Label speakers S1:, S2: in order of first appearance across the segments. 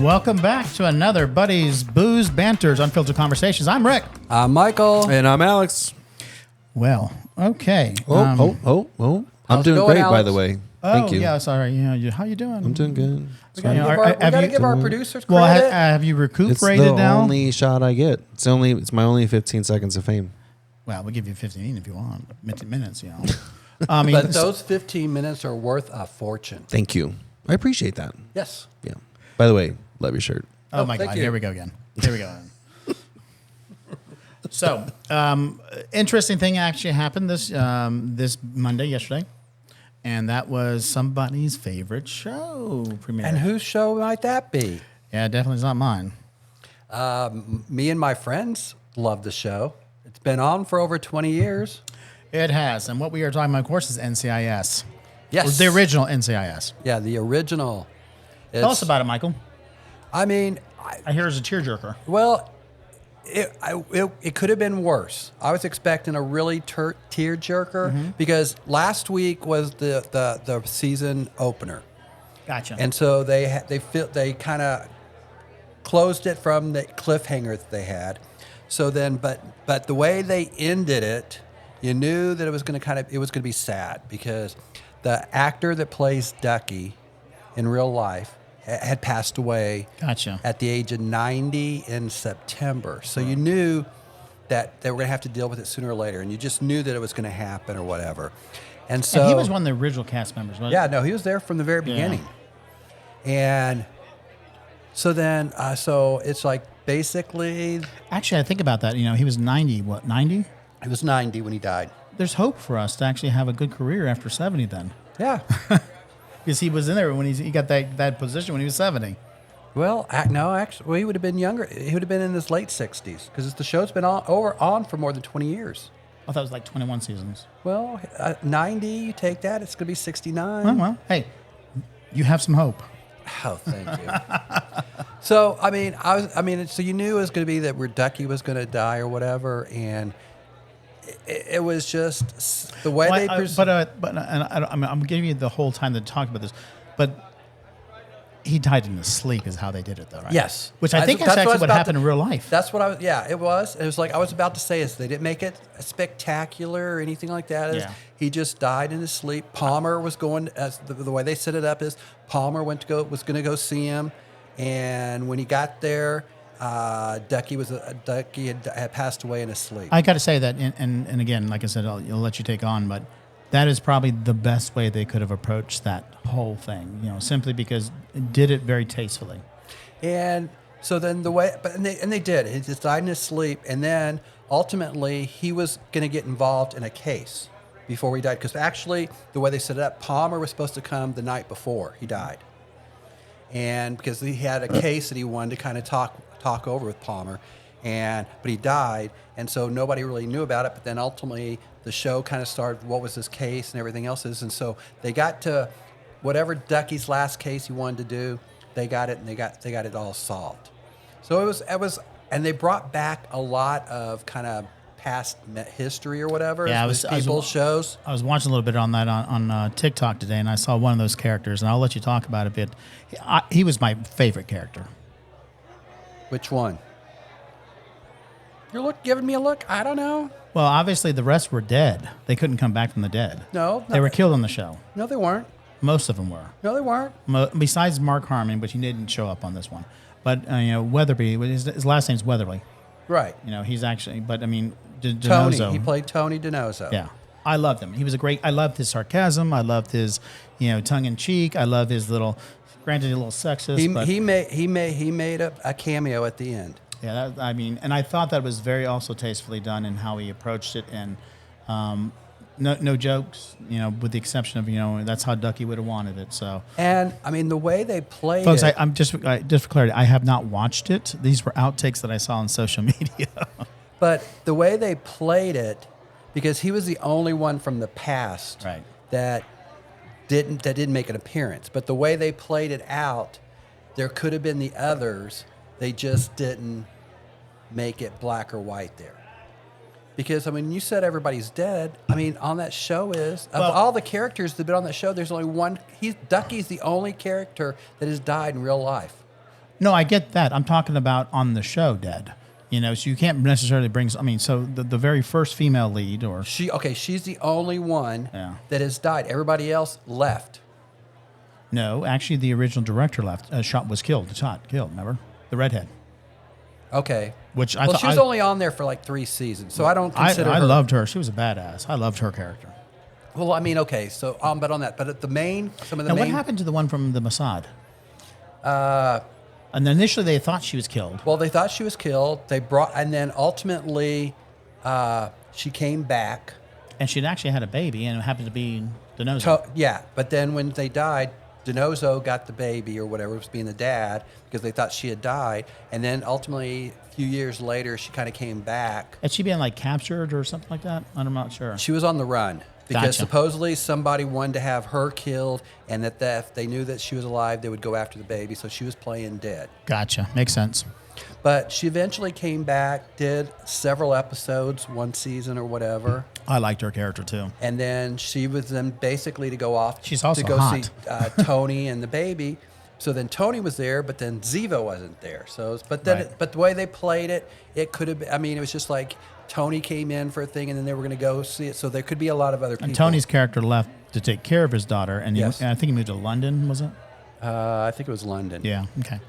S1: Welcome back to another Buddies, Booze, Banters, Unfiltered Conversations. I'm Rick.
S2: I'm Michael.
S3: And I'm Alex.
S1: Well, okay.
S3: I'm
S2: How's it
S3: doing
S2: going,
S3: great, by
S2: Alex?
S3: the way. Thank you.
S1: Yeah, sorry. How you doing?
S3: I'm doing good.
S2: We gotta give our producers credit.
S1: Well, have you
S3: It's
S1: recuperated
S3: the
S1: now?
S3: only shot I get. It's my only 15 seconds of fame.
S1: Well, we'll give you 15 if you want. Minutes, you know. I mean,
S2: But those 15 minutes are worth a fortune.
S3: Thank you. I appreciate that.
S2: Yes.
S3: Yeah. By the way, love your shirt.
S1: oh my
S2: thank
S1: God,
S2: you.
S1: here we go again. Here we go. So, interesting thing actually happened this Monday, yesterday, and that was somebody's favorite show premiere.
S2: And whose show might that be?
S1: Yeah, definitely is not mine.
S2: Me and my friends love the show. It's been on for over 20 years.
S1: It has, and what we are talking about, of course, is NCIS.
S2: Yes.
S1: Or the original NCIS.
S2: Yeah, the original.
S1: Tell us about it, Michael.
S2: I mean,
S1: I hear it's a tearjerker.
S2: well, it could have been worse. I was expecting a really tearjerker because last week was the season opener.
S1: Gotcha.
S2: And so they kind of closed it from the cliffhanger that they had. So then, but the way they ended it, you knew that it was going to be sad because the actor that plays Ducky in real life had passed away.
S1: Gotcha.
S2: At the age of 90 in September. So you knew that they were going to have to deal with it sooner or later, and you just knew that it was going to happen or whatever. And so
S1: And he was one of the original cast members, wasn't
S2: yeah, no, he was there from the very beginning. And so then, so it's like basically,
S1: Actually, I think about that. You know, he was 90. What, 90?
S2: he was 90 when he died.
S1: There's hope for us to actually have a good career after 70 then.
S2: Yeah.
S1: Because he was in there when he got that position when he was 70.
S2: Well, no, actually, he would have been younger. He would have been in his late 60s because the show's been on for more than 20 years.
S1: I thought it was like 21 seasons.
S2: Well, 90, you take that, it's going to be 69.
S1: Oh, well, hey, you have some hope.
S2: Oh, thank you. So, so you knew it was going to be that where Ducky was going to die or whatever, and it was just the way they.
S1: I'm giving you the whole time to talk about this, but he died in his sleep is how they did it, though, right?
S2: Yes,
S1: which I think is
S2: that's
S1: actually what happened in real life.
S2: That's what I was. Yeah, it was. It was like I was about to say is they didn't make it spectacular or anything like that.
S1: Yeah.
S2: He just died in his sleep. Palmer was going as the way they set it up is Palmer was going to go see him, and when he got there, Ducky had passed away in his sleep.
S1: I got to say that, and again, like I said, I'll let you take on, but that is probably the best way they could have approached that whole thing. You know, simply because it did it very tastefully.
S2: And so then they did. He just died in his sleep, and then ultimately he was going to get involved in a case before he died. Because actually, the way they set it up, Palmer was supposed to come the night before he died, and because he had a case that he wanted to kind of talk over with Palmer, but he died, and so nobody really knew about it. But then ultimately, the show kind of started. What was his case and everything else is, and so they got to whatever Ducky's last case he wanted to do. They got it, and they got it all solved. So it was, and they brought back a lot of kind of past history or whatever.
S1: Yeah,
S2: shows.
S1: I was watching a little bit on that on TikTok today, and I saw one of those characters, and I'll let you talk about it a bit. He was my favorite character.
S2: Which one? You're giving me a look. I don't know.
S1: Well, obviously the rest were dead. They couldn't come back from the dead.
S2: No,
S1: They were killed on the show.
S2: No, they weren't.
S1: Most of them were.
S2: No, they weren't.
S1: Besides Mark Harmon, but he didn't show up on this one. But Weatherby, his last name's Weatherly.
S2: Right.
S1: You know, he's actually. But I mean,
S2: Tony.
S1: Donoso.
S2: He played Tony Donoso.
S1: Yeah, I loved him. He was I loved his sarcasm. I loved his, tongue in cheek. I love his little, granted a little sexist.
S2: He made a cameo at the end.
S1: Yeah, and I thought that was very also tastefully done in how he approached it, and no jokes, with the exception of that's how Ducky would have wanted it. So,
S2: and I mean the way they played,
S1: folks,
S2: it,
S1: I'm just for clarity, I have not watched it. These were outtakes that I saw on social media.
S2: But the way they played it, because he was the only one from the past
S1: right.
S2: that didn't make an appearance. But the way they played it out, there could have been the others. They just didn't make it black or white there. Because I mean, you said everybody's dead. I mean, on that show of
S1: Well-
S2: all the characters that've been on that show, there's only one. Ducky's the only character that has died in real life.
S1: No, I get that. I'm talking about on the show dead. You know, so you can't necessarily bring. I mean, so the very first female lead, or
S2: She's the only one
S1: Yeah.
S2: that has died. Everybody else left.
S1: no, actually, the original director left. Was killed. Shot, killed. Remember the redhead,
S2: Okay.
S1: which I
S2: Well,
S1: thought
S2: she was only on there for like 3 seasons, so I don't consider
S1: I
S2: her.
S1: loved her. She was a badass. I loved her character.
S2: Well, I mean, okay, so but on that, but at the main, some of the
S1: Now, what
S2: main.
S1: happened to the one from the Mossad? And then initially they thought she was killed.
S2: Well, they thought she was killed. And then ultimately, she came back.
S1: And she'd actually had a baby, and it happened to be Denozo.
S2: Yeah, but then when they died, Denozo got the baby or whatever, was being the dad, because they thought she had died. And then ultimately, a few years later, she kind of came back.
S1: Had she been like captured or something like that? I'm not sure.
S2: She was on the run because
S1: Gotcha.
S2: supposedly somebody wanted to have her killed, and that if they knew that she was alive, they would go after the baby. So she was playing dead.
S1: Gotcha. Makes sense.
S2: But she eventually came back, did several episodes, 1 season or whatever.
S1: I liked her character too.
S2: And then she was then basically to go off
S1: She's also
S2: to go
S1: hot.
S2: see Tony and the baby. So then Tony was there, but then Ziva wasn't there. So, but then,
S1: Right.
S2: but the way they played it, it could have been, I mean, it was just like Tony came in for a thing and then they were going to go see it. So there could be a lot of other people.
S1: And Tony's character left to take care of his daughter, and,
S2: Yes.
S1: and I think he moved to London, was it?
S2: I think it was London.
S1: Yeah. Okay.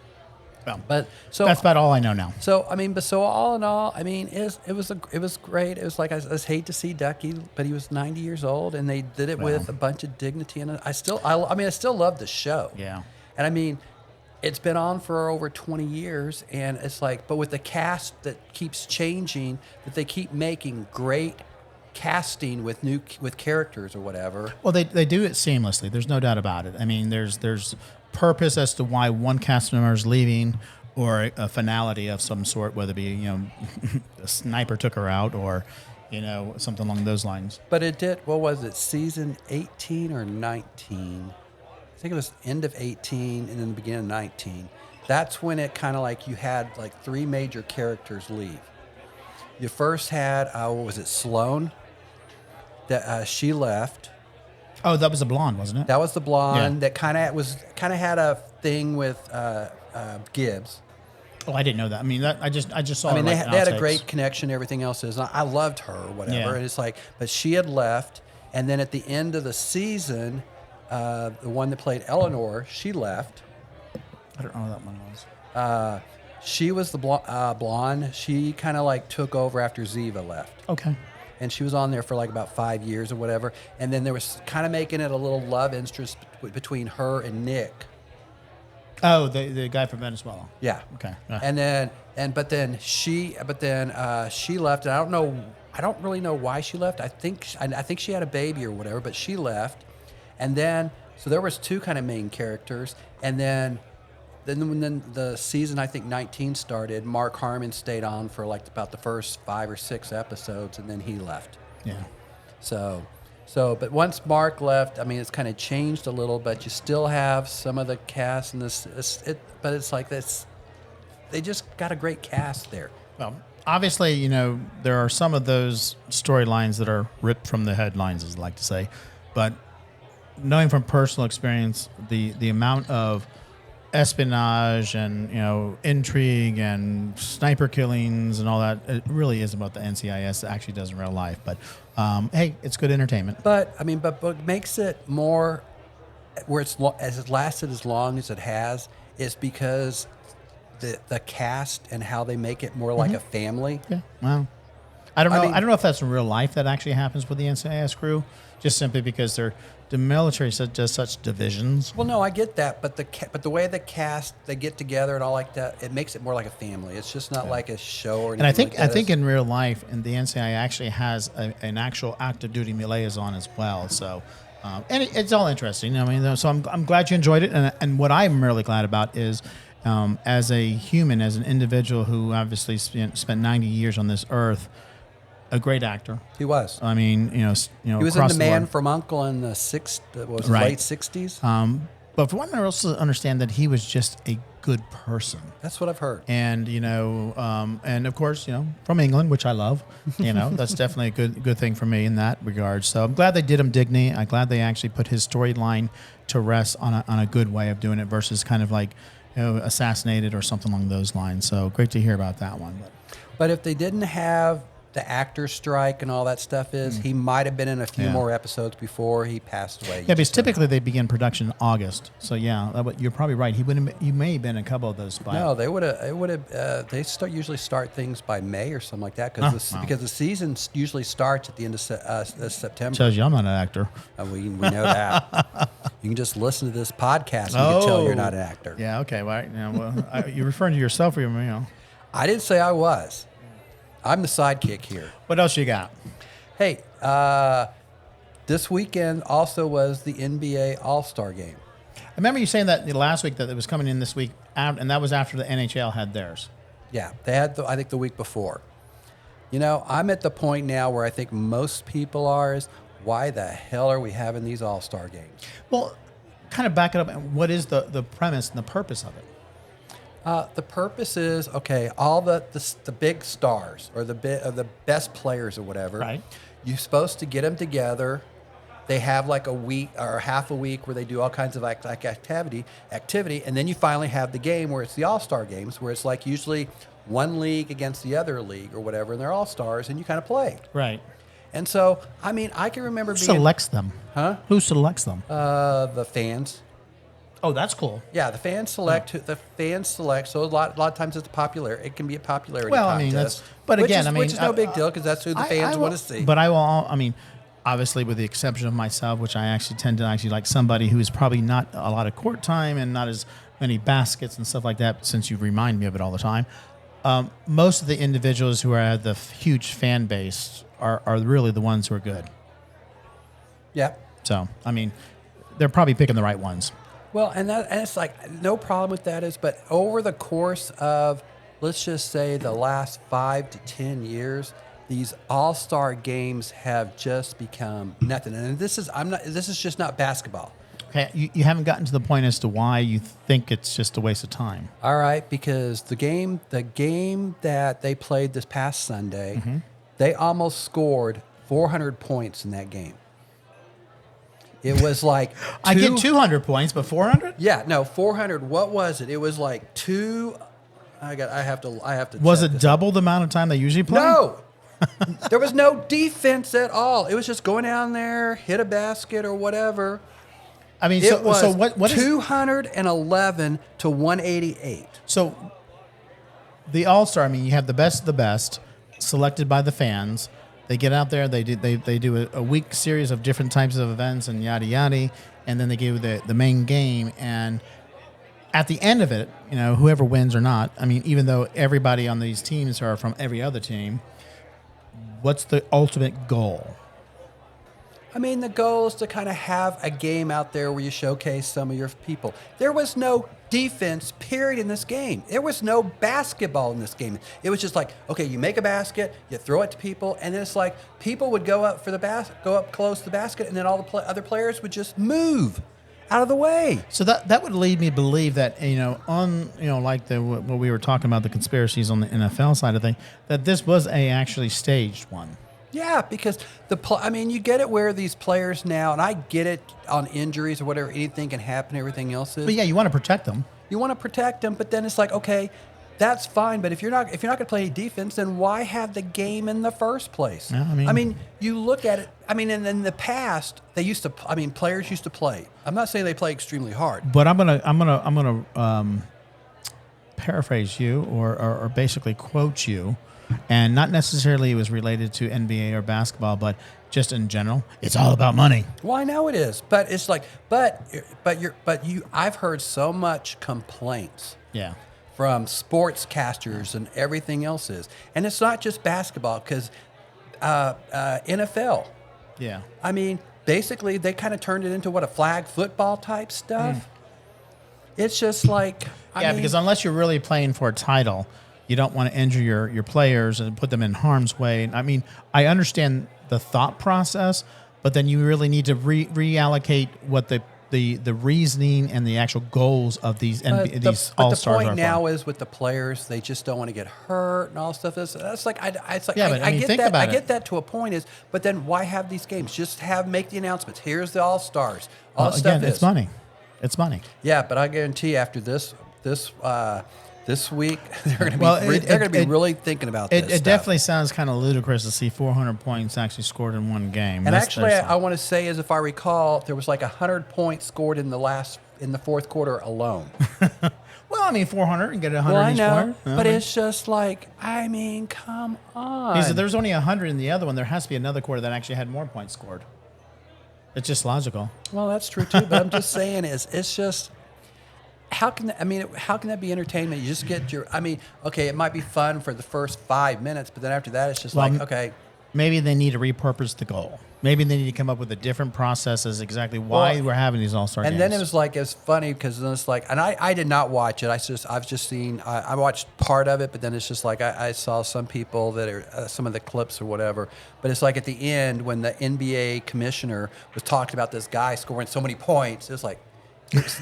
S1: Well,
S2: But so
S1: that's about all I know now.
S2: So I mean, but so all in all, I mean, it was great. It was like I just hate to see Ducky, but he was 90 years old, and they did it with a bunch of dignity. And I still love the show.
S1: Yeah.
S2: And I mean, it's been on for over 20 years, and it's like, but with the cast that keeps changing, that they keep making great casting with characters or whatever.
S1: Well, they do it seamlessly. There's no doubt about it. I mean, there's purpose as to why one cast member is leaving, or a finality of some sort, whether it be a sniper took her out, or something along those lines.
S2: But it did. What was it? Season 18 or 19? I think it was end of 18 and then the beginning of 19. That's when it kind of like you had like 3 major characters leave. You first had what was it? Sloane. That she left.
S1: Oh, that was a blonde, wasn't it?
S2: That was the blonde
S1: Yeah.
S2: that kind of had a thing with Gibbs.
S1: Oh, I didn't know that. I mean, I just saw.
S2: I mean,
S1: her,
S2: they
S1: like,
S2: had a
S1: outtakes.
S2: great connection. Everything else is. I loved her, or whatever.
S1: Yeah.
S2: And it's like, but she had left, and then at the end of the season, the one that played Eleanor, she left.
S1: I don't know who that one was.
S2: She was the blonde. She kind of like took over after Ziva left.
S1: Okay.
S2: And she was on there for like about 5 years or whatever. And then there was kind of making it a little love interest between her and Nick.
S1: Oh, the guy from Venezuela.
S2: Yeah.
S1: Okay.
S2: But then she left, and I don't really know why she left. I think she had a baby or whatever, but she left. And then so there was 2 kind of main characters, and then when the season, I think 19 started, Mark Harmon stayed on for like about the first 5 or 6 episodes, and then he left.
S1: Yeah.
S2: So, but once Mark left, I mean, it's kind of changed a little, but you still have some of the cast in this. But it's like this. They just got a great cast there.
S1: Well, obviously, there are some of those storylines that are ripped from the headlines, as I like to say, but knowing from personal experience, the amount of espionage and intrigue and sniper killings and all that, it really is about the NCIS. It actually does in real life, but hey, it's good entertainment.
S2: But I mean, but what makes it more, where it's lasted as long as it has, is because the cast and how they make it more like a family.
S1: Yeah, well, I don't know.
S2: mean-
S1: I don't know if that's in real life that actually happens with the NCIS crew, just simply because the military does such divisions.
S2: Well, no, I get that, but the way the cast, they get together and all like that, it makes it more like a family. It's just not like a show or anything.
S1: And I think
S2: like that.
S1: I think in real life, and the NCIS actually has an actual active duty liaison as well. So, and it's all interesting. I mean, so I'm glad you enjoyed it. And what I'm really glad about is, as a human, as an individual who obviously spent 90 years on this earth, a great actor.
S2: he was.
S1: I mean,
S2: He was in
S1: across
S2: The
S1: the
S2: Man
S1: board.
S2: from Uncle in the
S1: Right.
S2: late '60s.
S1: But for one, I also understand that he was just a good person.
S2: That's what I've heard.
S1: And and of course, from England, which I love. That's definitely a good thing for me in that regard. So I'm glad they did him dignity. I'm glad they actually put his storyline to rest on a good way of doing it versus kind of like assassinated or something along those lines. So great to hear about that one.
S2: But if they didn't have the actor strike and all that stuff he might have been in a few more episodes before he passed away.
S1: Yeah, because typically they begin production in August. So you're probably right. He may have been in a couple of those.
S2: No, they would have. They usually start things by May or something like that because the season usually starts at the end of September.
S1: Tells you I'm not an actor.
S2: We know that. You can just listen to this podcast and you can tell you're not an actor.
S1: Yeah. Okay. You're referring to yourself or
S2: I didn't say I was. I'm the sidekick here.
S1: What else you got?
S2: Hey, this weekend also was the NBA All-Star Game.
S1: I remember you saying that last week that it was coming in this week, and that was after the NHL had theirs.
S2: Yeah, they had, I think, the week before. I'm at the point now where I think most people are is, why the hell are we having these All-Star games?
S1: Well, kind of back it up. What is the premise and the purpose of it?
S2: The purpose is, all the big stars or the best players or whatever.
S1: Right.
S2: You're supposed to get them together. They have like a week or half a week where they do all kinds of activity, and then you finally have the game where it's the All-Star games, where it's like usually one league against the other league or whatever, and they're all stars, and you kind of play.
S1: Right.
S2: And so, I can remember
S1: Who selects them?
S2: Huh?
S1: Who selects them?
S2: The fans.
S1: Oh, that's cool.
S2: Yeah, the fans select. So a lot of times it's
S1: It
S2: can be a popularity
S1: well,
S2: contest.
S1: Which
S2: is no big deal because that's who the fans want to see.
S1: But obviously, with the exception of myself, which I actually tend to like somebody who is probably not a lot of court time and not as many baskets and stuff like that. Since you remind me of it all the time, most of the individuals who are the huge fan base are really the ones who are good.
S2: Yeah.
S1: So they're probably picking the right ones.
S2: Well, and it's like no problem with that but over the course of, let's just say, the last 5 to 10 years, these all-star games have just become nothing. And this is just not basketball.
S1: Okay, you haven't gotten to the point as to why you think it's just a waste of time.
S2: All right, because the game that they played this past Sunday, they almost scored 400 points in that game. It was like
S1: I get 200 points, but 400?
S2: Yeah, no, 400. What was it? It was like two. I have to.
S1: Was it double the amount of time they usually play?
S2: No, there was no defense at all. It was just going down there, hit a basket or whatever.
S1: It was what
S2: 211 to 188.
S1: So the All-Star, you have the best of the best selected by the fans. They get out there, they do a week series of different types of events and yada yada, and then they give the main game. And at the end of it, whoever wins or not, even though everybody on these teams are from every other team, what's the ultimate goal?
S2: The goal is to kind of have a game out there where you showcase some of your people. There was no defense, period, in this game. There was no basketball in this game. It was just like, you make a basket, you throw it to people, and then it's like people would go up go up close to the basket, and then all the other players would just move out of the way.
S1: So that would lead me to believe that like what we were talking about, the conspiracies on the NFL side of things, that this was a actually staged one.
S2: Yeah, because you get it where these players now, and I get it on injuries or whatever, anything can happen, everything else is.
S1: But yeah, you want to protect them.
S2: You want to protect them, but then it's like, that's fine. But if you're not going to play any defense, then why have the game in the first place?
S1: Yeah,
S2: you look at it. In the past, they used to. Players used to play. I'm not saying they play extremely hard.
S1: But I'm gonna paraphrase you or basically quote you. And not necessarily it was related to NBA or basketball, but just in general, it's all about money.
S2: Well, I know it is, but it's like, I've heard so much complaints.
S1: Yeah.
S2: From sportscasters and everything else is, and it's not just basketball because NFL.
S1: Yeah.
S2: Basically, they kind of turned it into a flag football type stuff. It's just like,
S1: because unless you're really playing for a title, you don't want to injure your players and put them in harm's way. I understand the thought process, but then you really need to reallocate what the the reasoning and the actual goals of these these
S2: but
S1: all
S2: the
S1: stars
S2: point
S1: are
S2: now
S1: for.
S2: is with the players, they just don't want to get hurt and all stuff. That's like it's like
S1: Yeah, but I mean,
S2: get
S1: think
S2: that.
S1: about
S2: I
S1: it.
S2: get that to a point. But then why have these games? Just make the announcements. Here's the all stars. All
S1: Well,
S2: the stuff
S1: again,
S2: is
S1: it's money. It's money.
S2: Yeah, but I guarantee after this week they're going to be
S1: Well,
S2: they're going to be
S1: it-
S2: really thinking about this.
S1: It
S2: stuff.
S1: definitely sounds kind of ludicrous to see 400 points actually scored in one game.
S2: And
S1: That's-
S2: actually,
S1: there's-
S2: I want to say, as if I recall, there was like 100 points scored in the fourth quarter alone.
S1: well, I mean, 400 and get 100
S2: Well, I
S1: each
S2: know,
S1: player.
S2: but it's just like, I mean, come on.
S1: He said there's only 100 in the other one. There has to be another quarter that actually had more points scored. It's just logical.
S2: Well, that's true too. But I'm just saying, it's just how can that be entertainment? You just get your. I mean, okay, it might be fun for the first 5 minutes, but then after that, it's just
S1: Well,
S2: like, okay.
S1: Maybe they need to repurpose the goal. Maybe they need to come up with a different process as exactly why
S2: Well,
S1: we're having these all-star games.
S2: And then it was funny because then it's like, and I did not watch it. I've just seen, I watched part of it, but then it's just like, I saw some people that are, some of the clips or whatever. But it's like at the end when the NBA commissioner was talking about this guy scoring so many points, it's like,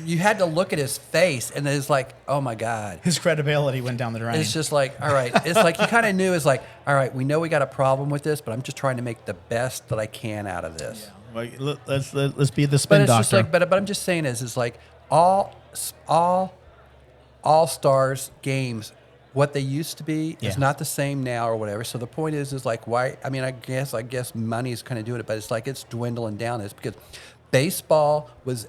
S2: you had to look at his face and it's like, oh my God.
S1: his credibility went down the drain.
S2: It's just like, all right. It's like you kind of knew. It's like, all right, we know we got a problem with this, but I'm just trying to make the best that I can out of this.
S1: Well, let's be the
S2: But
S1: spin
S2: it's
S1: doctor.
S2: just like, but I'm just saying is like all stars games, what they used to be
S1: Yeah.
S2: is not the same now or whatever. So the point is like why? I mean, I guess money is kind of doing it, but it's like it's dwindling down. It's because baseball was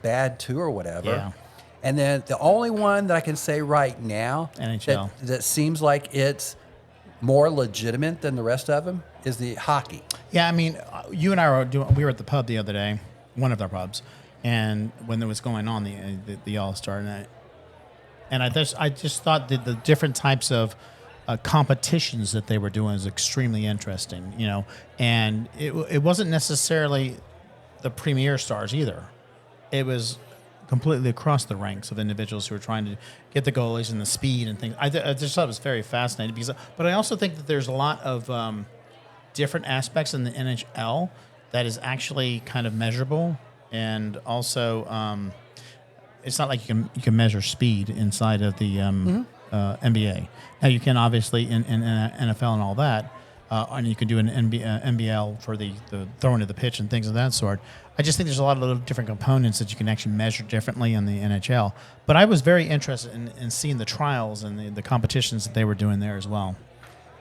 S2: bad too or whatever.
S1: Yeah.
S2: And then the only one that I can say right now
S1: NHL.
S2: that seems like it's more legitimate than the rest of them is the hockey.
S1: Yeah, I mean, you and I we were at the pub the other day, one of our pubs, and when there was going on the All-Star night, and I just thought that the different types of competitions that they were doing is extremely interesting, you know, and it wasn't necessarily the premier stars either. It was completely across the ranks of individuals who were trying to get the goalies and the speed and things. I just thought it was very fascinating but I also think that there's a lot of different aspects in the NHL that is actually kind of measurable, and also it's not like you can measure speed inside of the NBA. Now you can obviously in NFL and all that, and you can do an NBL for the throwing of the pitch and things of that sort. I just think there's a lot of little different components that you can actually measure differently in the NHL. But I was very interested in seeing the trials and the competitions that they were doing there as well.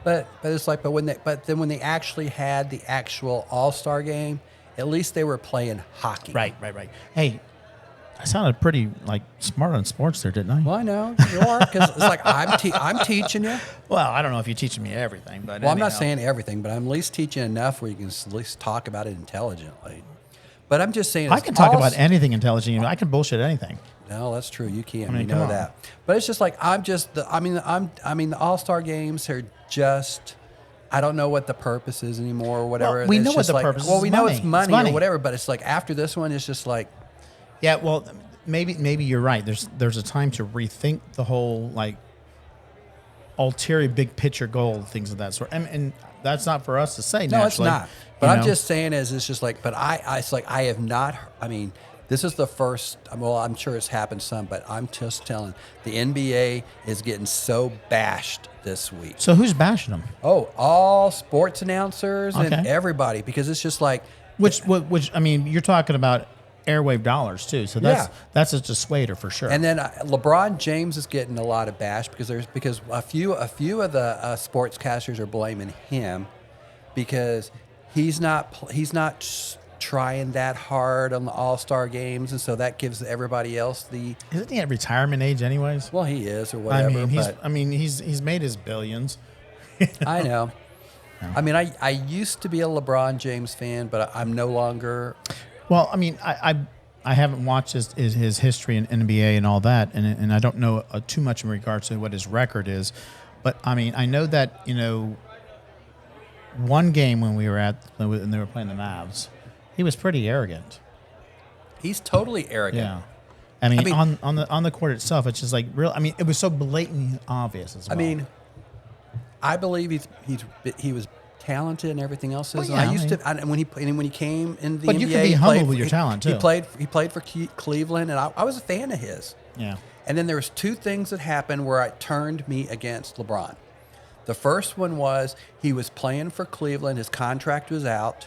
S2: But it's like but then when they actually had the actual All-Star game, at least they were playing hockey.
S1: Right. Hey, I sounded pretty smart on sports there, didn't I?
S2: Well, I know you are because it's like I'm teaching you.
S1: Well, I don't know if you're teaching me everything, but
S2: Well, I'm not
S1: anyhow.
S2: saying everything, but I'm at least teaching enough where you can at least talk about it intelligently. But I'm just saying
S1: I can talk about anything intelligent. I can bullshit anything.
S2: No, that's true. You can.
S1: I mean,
S2: We know
S1: come on.
S2: that. But it's just like the All-Star games are just. I don't know what the purpose is anymore or whatever.
S1: Well, we
S2: It's
S1: know what
S2: just
S1: the
S2: like,
S1: purpose is.
S2: Well, we
S1: It's
S2: know
S1: money.
S2: it's
S1: It's
S2: money
S1: money.
S2: or whatever. But it's like after this one, it's just like.
S1: Yeah, well, maybe you're right. There's a time to rethink the whole ulterior big picture goal, things of that sort. And that's not for us to say.
S2: No, it's
S1: naturally,
S2: not. But
S1: you
S2: I'm
S1: know?
S2: just saying it's just like, but it's like I have not, I mean, this is the first, well, I'm sure it's happened some, but I'm just telling, the NBA is getting so bashed this week.
S1: So who's bashing them?
S2: Oh, all sports announcers and
S1: Okay.
S2: everybody, because it's just like,
S1: Which I mean, you're talking about airwave dollars too. So that's a dissuader for sure.
S2: and then LeBron James is getting a lot of bash because a few of the sportscasters are blaming him because he's not trying that hard on the All-Star games, and so that gives everybody else the
S1: Isn't he at retirement age anyways?
S2: well, he is or whatever.
S1: I mean, he's made his billions.
S2: I know. I mean, I used to be a LeBron James fan, but I'm no longer.
S1: Well, I mean, I haven't watched his history in NBA and all that, and I don't know too much in regards to what his record is. But I mean, I know that one game when we were and they were playing the Mavs, he was pretty arrogant.
S2: He's totally arrogant.
S1: Yeah, I mean,
S2: mean-
S1: on the court itself, it's just like real. I mean, it was so blatantly obvious as well.
S2: I mean, I believe he was talented and everything else is.
S1: Well,
S2: And
S1: yeah,
S2: I used
S1: I mean-
S2: to, and when he came in the
S1: But
S2: NBA,
S1: you can be
S2: he
S1: humble
S2: played-
S1: with your
S2: he-
S1: talent,
S2: He
S1: too.
S2: played for Cleveland, and I was a fan of his.
S1: Yeah.
S2: And then there was two things that happened where it turned me against LeBron. The first one was he was playing for Cleveland. His contract was out.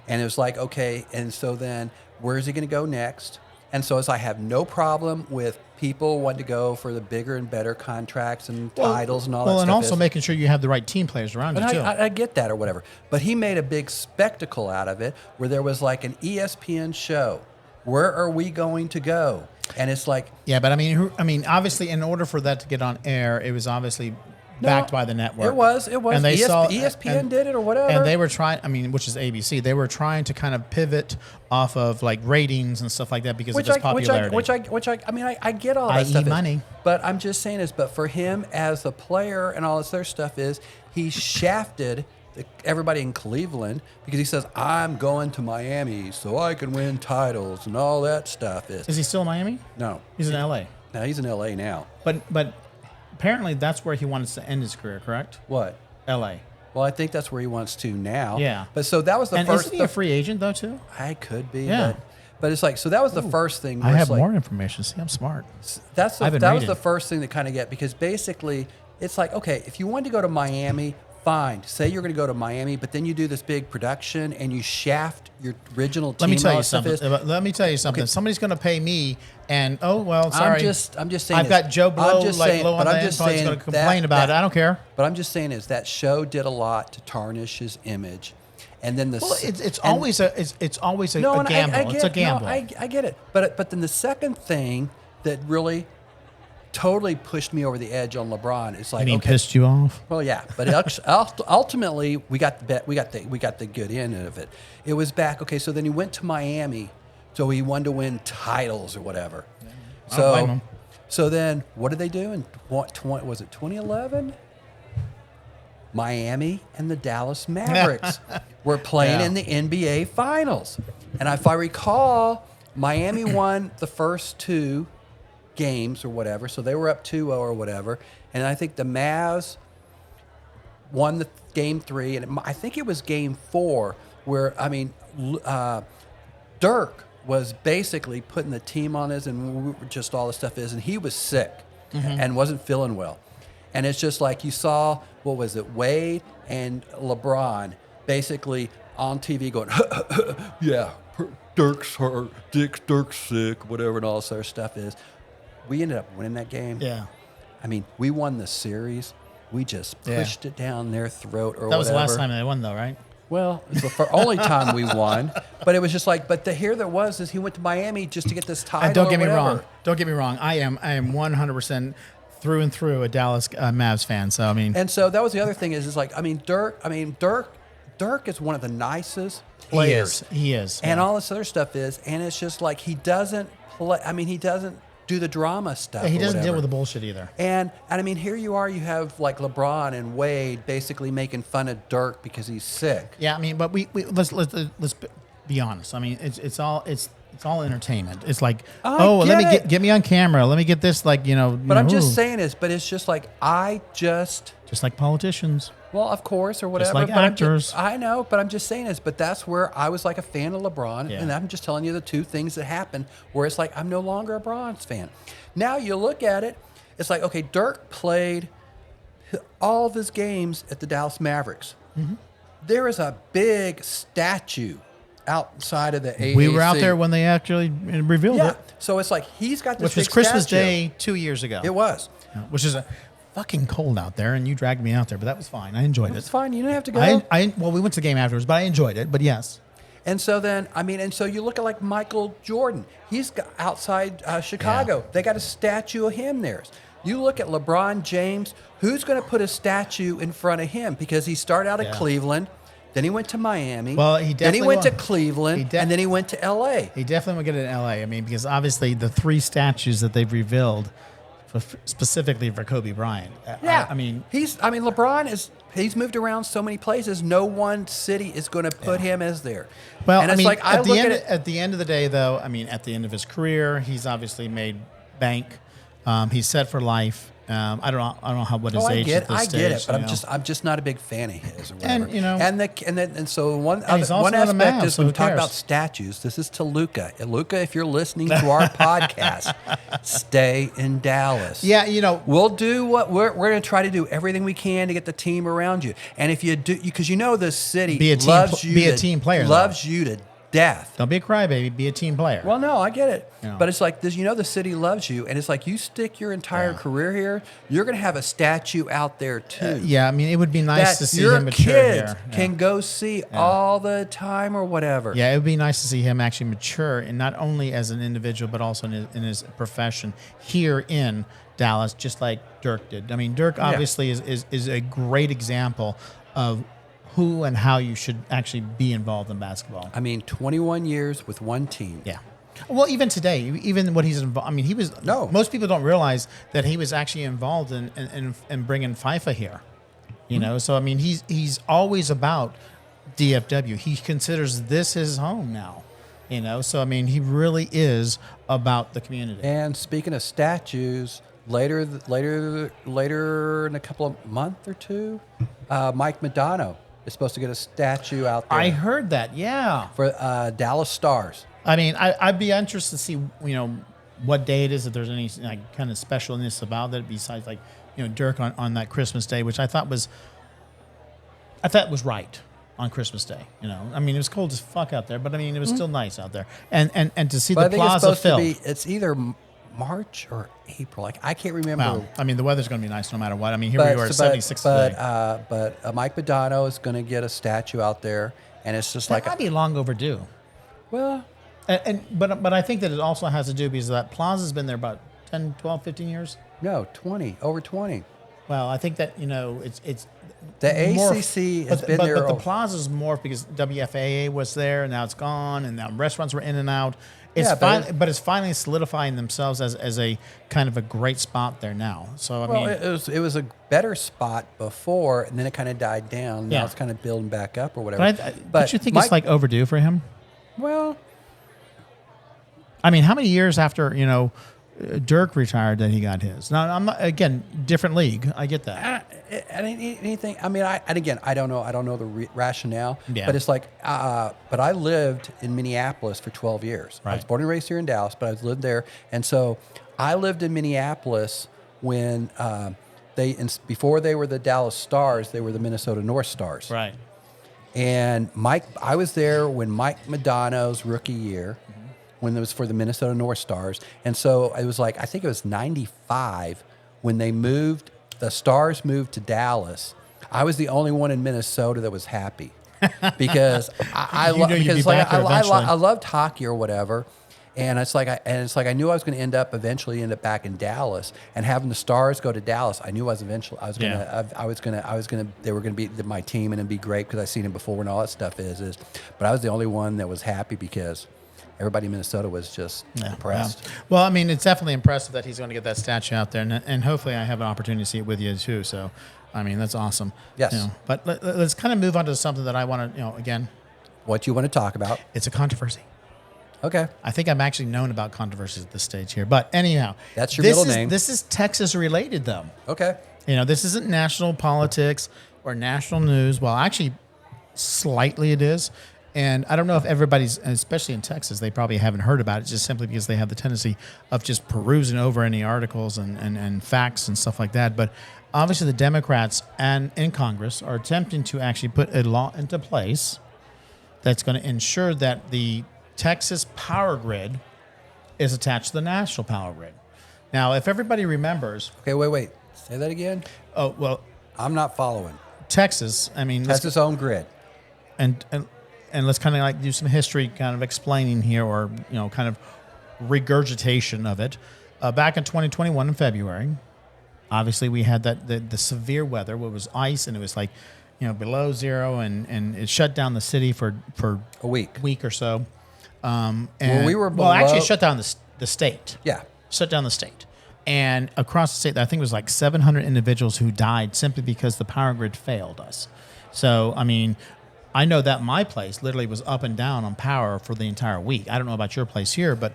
S2: And it was like, okay. And so then where is he going to go next? And so as I have no problem with people wanting to go for the bigger and better contracts and titles and all that
S1: Well,
S2: stuff.
S1: and also
S2: is-
S1: making sure you have the right team players around you
S2: and
S1: too.
S2: I get that or whatever. But he made a big spectacle out of it where there was like an ESPN show. Where are we going to go? And it's like,
S1: Yeah, but I mean, obviously, in order for that to get on air, it was obviously backed by the network.
S2: It was.
S1: And they
S2: ESPN did it or whatever.
S1: And they were trying. I mean, which is ABC. They were trying to kind of pivot off of like ratings and stuff like that because of his popularity.
S2: I mean, I get all that
S1: i.e.
S2: stuff.
S1: money.
S2: But I'm just saying is, but for him as a player and all this other stuff is, he shafted everybody in Cleveland because he says, I'm going to Miami so I can win titles and all that stuff is.
S1: Is he still in Miami?
S2: No.
S1: He's in LA.
S2: No, he's in LA now.
S1: But apparently that's where he wants to end his career. Correct?
S2: What?
S1: LA.
S2: Well, I think that's where he wants to now.
S1: Yeah.
S2: But so that was the
S1: And
S2: first.
S1: isn't he a free agent though too?
S2: I could be.
S1: Yeah.
S2: But it's like, so that was the first thing.
S1: I
S2: where it's
S1: have
S2: like,
S1: more information. See, I'm smart.
S2: That
S1: I've been
S2: was
S1: reading.
S2: the first thing that kind of get, because basically it's like, okay, if you wanted to go to Miami, fine. Say you're going to go to Miami, but then you do this big production and you shaft your original team.
S1: Let me tell
S2: and all
S1: you
S2: that stuff
S1: something.
S2: is-
S1: Let me tell you something. If somebody's going to pay me, and sorry,
S2: I'm just saying.
S1: I've got Joe Blow
S2: I'm just
S1: like
S2: saying,
S1: low on
S2: but
S1: the
S2: I'm
S1: end,
S2: just
S1: probably
S2: saying
S1: going to complain about it.
S2: that-
S1: I don't care.
S2: But I'm just saying is that show did a lot to tarnish his image, and then the
S1: Well, it's always a
S2: no,
S1: a
S2: and
S1: gamble.
S2: I get,
S1: It's a gamble.
S2: No, I get it. But then the second thing that really totally pushed me over the edge on LeBron is like,
S1: and he
S2: okay,
S1: pissed you off.
S2: well, yeah, but ultimately we got the good end of it. It was back. Okay, so then he went to Miami, so he wanted to win titles or whatever.
S1: I don't blame him.
S2: So then what did they do in was it 2011? Miami and the Dallas Mavericks were playing
S1: Yeah.
S2: in the NBA Finals, and if I recall, Miami won the first two games or whatever, so they were up 2-0 or whatever, and I think the Mavs won the game 3, and I think it was game 4 where Dirk was basically putting the team on his and just all the stuff is, and he was sick and wasn't feeling well, and it's just like you saw what was it, Wade and LeBron basically on TV going, yeah, Dirk's hurt, Dirk's sick, whatever, and all this other stuff is. We ended up winning that game.
S1: Yeah,
S2: I mean, we won the series. We just pushed it down their throat or whatever.
S1: that was the last time they won, though, right?
S2: Well, it's the only time we won. But it was just like, but here there was is he went to Miami just to get this title.
S1: And don't
S2: or
S1: get me
S2: whatever.
S1: wrong. Don't get me wrong. I am 100% through and through a Dallas Mavs fan. So I mean,
S2: And so that was the other thing is like, Dirk is one of the nicest players.
S1: he is,
S2: And
S1: yeah.
S2: all this other stuff is, and it's just like he doesn't play. I mean, he doesn't do the drama stuff.
S1: he
S2: or
S1: doesn't deal
S2: whatever.
S1: with the bullshit either.
S2: And I mean, here you are. You have like LeBron and Wade basically making fun of Dirk because he's sick.
S1: Yeah, I mean, but we let's be honest. I mean, it's all entertainment. It's like, let me get me on camera. Let me get this, like,
S2: But I'm just saying is, but it's just like
S1: just like politicians.
S2: well, of course, or whatever.
S1: like
S2: but I'm
S1: actors.
S2: I know, but I'm just saying is, but that's where I was like a fan of LeBron,
S1: Yeah.
S2: and I'm just telling you the two things that happened where it's like I'm no longer a Bronx fan. Now you look at it, it's like, okay, Dirk played all of his games at the Dallas Mavericks.
S1: Mm-hmm.
S2: There is a big statue outside of the AAC.
S1: We were out there when they actually revealed
S2: yeah.
S1: it,
S2: So it's like he's got this
S1: which was
S2: big
S1: Christmas
S2: statue.
S1: Day 2 years ago.
S2: It was.
S1: Which is fucking cold out there, and you dragged me out there, but that was fine. I enjoyed
S2: It's
S1: it.
S2: fine. You don't have to go.
S1: Well, we went to the game afterwards, but I enjoyed it. But yes,
S2: And so then, and so you look at like Michael Jordan. He's got outside Chicago.
S1: Yeah.
S2: They got a statue of him there. You look at LeBron James. Who's going to put a statue in front of him? Because he started out at
S1: Yeah.
S2: Cleveland, then he went to Miami.
S1: Well, he
S2: then he
S1: definitely
S2: went to
S1: will.
S2: Cleveland, and then he went to L.A.
S1: he definitely would get it in LA. I mean, because obviously the 3 statues that they've revealed specifically for Kobe Bryant.
S2: Yeah,
S1: I mean,
S2: LeBron he's moved around so many places. No one city is going to put him as there.
S1: well,
S2: and
S1: I
S2: it's
S1: mean,
S2: like I
S1: at the
S2: look
S1: end
S2: at it.
S1: at the end of the day, though, I mean, at the end of his career, he's obviously made bank. He's set for life. I don't know what his
S2: Oh, I
S1: age
S2: get,
S1: at this
S2: I
S1: stage.
S2: get it, but
S1: you know.
S2: I'm just not a big fan of his. Or whatever.
S1: And, you know-
S2: and so one
S1: he's also
S2: one
S1: not a
S2: aspect
S1: mouse,
S2: is
S1: so
S2: when
S1: who
S2: we talk
S1: cares?
S2: about statues. This is to Luca. Luca, if you're listening to our podcast, stay in Dallas.
S1: Yeah, you know,
S2: We'll do what we're going to try to do everything we can to get the team around you. And if you do, because you know the city
S1: Be a team
S2: loves
S1: pl-
S2: you,
S1: be a
S2: to-
S1: team player, though.
S2: loves you to death.
S1: don't be a crybaby. Be a team player.
S2: Well, no, I get it,
S1: Yeah.
S2: but it's like this. You know, the city loves you, and it's like you stick your entire career here. You're going to have a statue out there too.
S1: yeah, I mean, it would be nice
S2: that
S1: to see
S2: your
S1: him mature
S2: kids
S1: here.
S2: can go see all the time or whatever.
S1: Yeah, it would be nice to see him actually mature, and not only as an individual, but also in his profession here in Dallas, just like Dirk did. I mean, Dirk obviously is a great example of who and how you should actually be involved in basketball.
S2: I mean, 21 years with one team.
S1: Yeah. Well, even today, even what he's involved. I mean, he was.
S2: No.
S1: Most people don't realize that he was actually involved in bringing FIFA here. You know, so I mean, he's always about DFW. He considers this his home now. You know, so I mean, he really is about the community.
S2: And speaking of statues, later in a couple of month or two, Mike Madonna is supposed to get a statue out there
S1: I heard that. Yeah.
S2: for Dallas Stars.
S1: I mean, I'd be interested to see, you know, what day it is, if there's any like kind of specialness about that besides like, you know, Dirk on that Christmas Day, which I thought was right on Christmas Day. You know, I mean, it was cold as fuck out there, but I mean, it was still nice out there. And to see
S2: But I
S1: the
S2: think it's
S1: plaza
S2: supposed
S1: filled.
S2: to be. It's either March or April. Like I can't remember.
S1: Well, I mean, the weather's going to be nice no matter what. I mean, here we are at 76 today.
S2: But Mike Madonna is going to get a statue out there, and it's just
S1: That
S2: like,
S1: might be long overdue.
S2: well,
S1: But I think that it also has to do because that plaza's been there about 10, 12, 15 years.
S2: no, over 20.
S1: Well, I think that, you know, it's
S2: The
S1: morphed.
S2: ACC has
S1: But-
S2: been
S1: but,
S2: there.
S1: But the plaza's morphed because WFAA was there, and now it's gone, and now restaurants were in and out. It's
S2: Yeah,
S1: but it's finally solidifying themselves as a kind of a great spot there now. So I
S2: well,
S1: mean,
S2: it was a better spot before, and then it kind of died down. Now
S1: Yeah.
S2: it's kind of building back up or whatever.
S1: but don't you think
S2: Mike,
S1: it's like overdue for him?
S2: well,
S1: I mean, how many years after, you know, Dirk retired that he got his? Now, I'm not, again, different league. I get that.
S2: anything. I mean, and again, I don't know. I don't know the rationale.
S1: Yeah.
S2: But it's like, but I lived in Minneapolis for 12 years. I was
S1: Right.
S2: born and raised here in Dallas, but I lived there, and so I lived in Minneapolis when before they were the Dallas Stars, they were the Minnesota North Stars.
S1: Right.
S2: And I was there when Mike Madonna's rookie year, when it was for the Minnesota North Stars. And so it was like, I think it was 95 when the Stars moved to Dallas. I was the only one in Minnesota that was happy because I
S1: You knew you'd be back there eventually.
S2: loved hockey or whatever. And it's like I knew I was going to eventually end up back in Dallas, and having the Stars go to Dallas. I knew they were going to be my team and it'd be great because I seen it before and all that stuff is. But I was the only one that was happy because everybody in Minnesota was just impressed.
S1: Yeah. Well, I mean, it's definitely impressive that he's going to get that statue out there, and hopefully I have an opportunity to see it with you too. So, I mean, that's awesome.
S2: Yes.
S1: You know, but let's kind of move on to something that I want to, you know, again,
S2: What you want to talk about?
S1: it's a controversy.
S2: Okay.
S1: I think I'm actually known about controversies at this stage here, but anyhow,
S2: That's your middle
S1: is,
S2: name.
S1: This is Texas related, though.
S2: Okay.
S1: You know, this isn't national politics or national news. Well, actually, slightly it is. And I don't know if everybody's, especially in Texas, they probably haven't heard about it just simply because they have the tendency of just perusing over any articles and facts and stuff like that. But obviously, the Democrats and in Congress are attempting to actually put a law into place that's going to ensure that the Texas power grid is attached to the national power grid. Now, if everybody remembers,
S2: Okay. Wait. Say that again.
S1: oh, well,
S2: I'm not following.
S1: Texas, I mean,
S2: That's its own grid.
S1: and let's kind of like do some history kind of explaining here, or, you know, kind of regurgitation of it. Back in 2021 in February, obviously we had the severe weather, what was ice, and it was like, you know, below zero, and it shut down the city for
S2: A week.
S1: or so. And
S2: we were
S1: actually
S2: below-
S1: it shut down the state.
S2: Yeah.
S1: Shut down the state. And across the state, I think it was like 700 individuals who died simply because the power grid failed us. So, I mean, I know that my place literally was up and down on power for the entire week. I don't know about your place here, but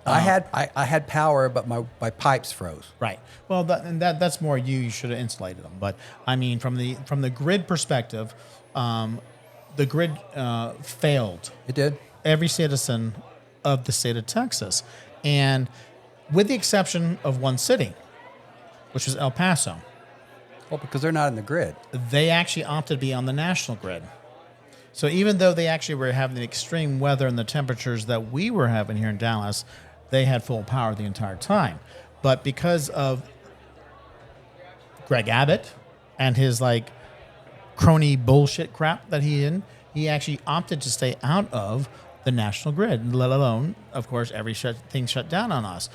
S2: I had power, but my pipes froze.
S1: Right. Well, that's more you. You should have insulated them. But I mean, from the grid perspective, the grid failed
S2: It did.
S1: every citizen of the state of Texas, and with the exception of one city, which was El Paso,
S2: Well, because they're not in the grid.
S1: they actually opted to be on the national grid. So even though they actually were having the extreme weather and the temperatures that we were having here in Dallas, they had full power the entire time. But because of Greg Abbott and his like crony bullshit crap that he actually opted to stay out of the national grid, let alone, of course, thing shut down on us.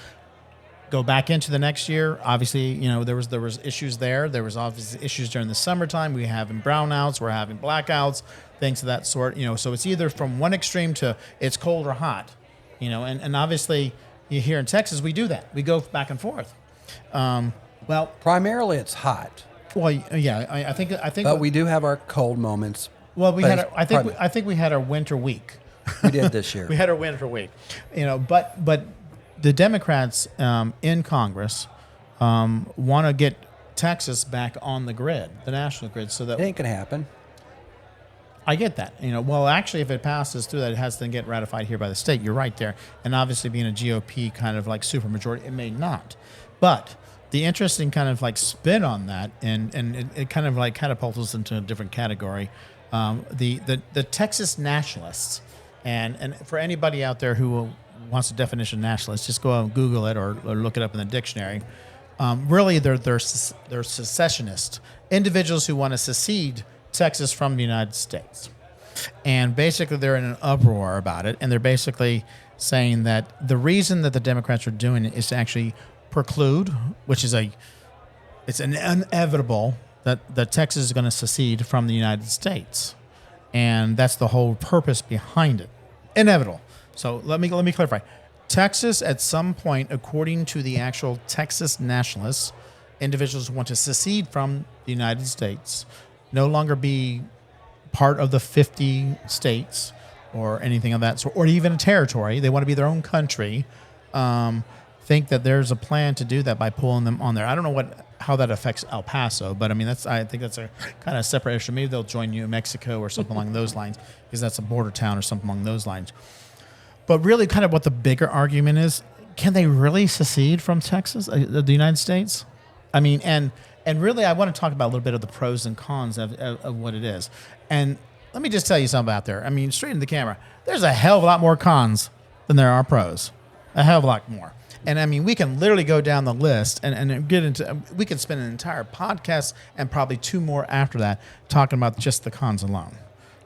S1: Go back into the next year. Obviously, there was issues there. There was obviously issues during the summertime. We're having brownouts. We're having blackouts, things of that sort. So it's either from one extreme to it's cold or hot. And obviously here in Texas we do that. We go back and forth. Well,
S2: Primarily, it's hot,
S1: well, yeah. I think.
S2: but we do have our cold moments.
S1: Well, we
S2: but
S1: had.
S2: it's
S1: I think we had our winter week.
S2: We did this year.
S1: We had our winter week. But the Democrats in Congress want to get Texas back on the grid, the national grid, so that
S2: It ain't gonna happen.
S1: I get that. Well, actually, if it passes through that, it has to get ratified here by the state. You're right there. And obviously, being a GOP kind of like supermajority, it may not. But the interesting kind of like spin on that, and it kind of like catapults us into a different category. The Texas nationalists, and for anybody out there who wants a definition of nationalist, just go out and Google it or look it up in the dictionary. Really, they're secessionists, individuals who want to secede Texas from the United States. And basically they're in an uproar about it, and they're basically saying that the reason that the Democrats are doing it is to actually preclude, which is it's an inevitable that Texas is going to secede from the United States. And that's the whole purpose behind it. Inevitable. So let me clarify. Texas, at some point, according to the actual Texas nationalists, individuals who want to secede from the United States, no longer be part of the 50 states or anything of that sort, or even a territory. They want to be their own country. Think that there's a plan to do that by pulling them on there. I don't know how that affects El Paso, but I mean I think that's a kind of separate issue. Maybe they'll join New Mexico or something along those lines, because that's a border town or something along those lines. But really, kind of what the bigger argument is: can they really secede from Texas, the United States? I mean, and really, I want to talk about a little bit of the pros and cons of what it is. And let me just tell you something out there. I mean, straight in the camera, there's a hell of a lot more cons than there are pros. A hell of a lot more. And I mean, we can literally go down the list and get into, we could spend an entire podcast and probably two more after that talking about just the cons alone.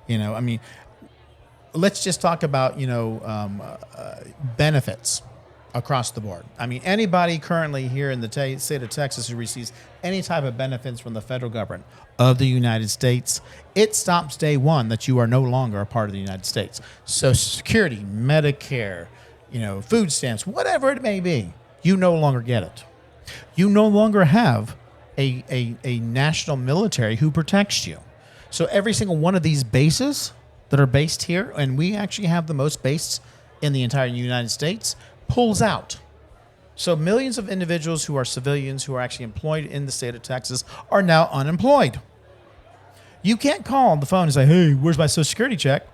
S1: I mean, let's just talk about, benefits across the board. I mean, anybody currently here in the state of Texas who receives any type of benefits from the federal government of the United States, it stops day one that you are no longer a part of the United States. Social Security, Medicare, food stamps, whatever it may be, you no longer get it. You no longer have a national military who protects you. So every single one of these bases that are based here, and we actually have the most based in the entire United States, pulls out. So millions of individuals who are civilians who are actually employed in the state of Texas are now unemployed. You can't call on the phone and say, hey, where's my Social Security check?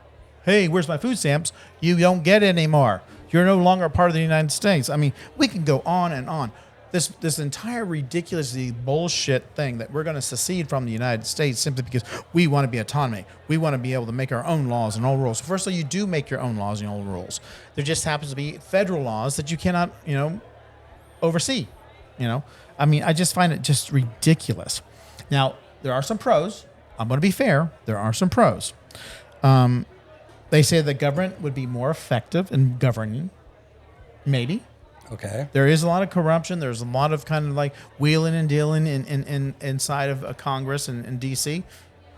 S1: Hey, where's my food stamps? You don't get it anymore. You're no longer a part of the United States. I mean, we can go on and on. This entire ridiculously bullshit thing that we're going to secede from the United States simply because we want to be autonomy. We want to be able to make our own laws and own rules. First of all, you do make your own laws and own rules. There just happens to be federal laws that you cannot, oversee. I mean, I just find it just ridiculous. Now, there are some pros. I'm going to be fair. There are some pros. They say the government would be more effective in governing. Maybe.
S2: Okay.
S1: There is a lot of corruption. There's a lot of kind of like wheeling and dealing inside of Congress and D.C.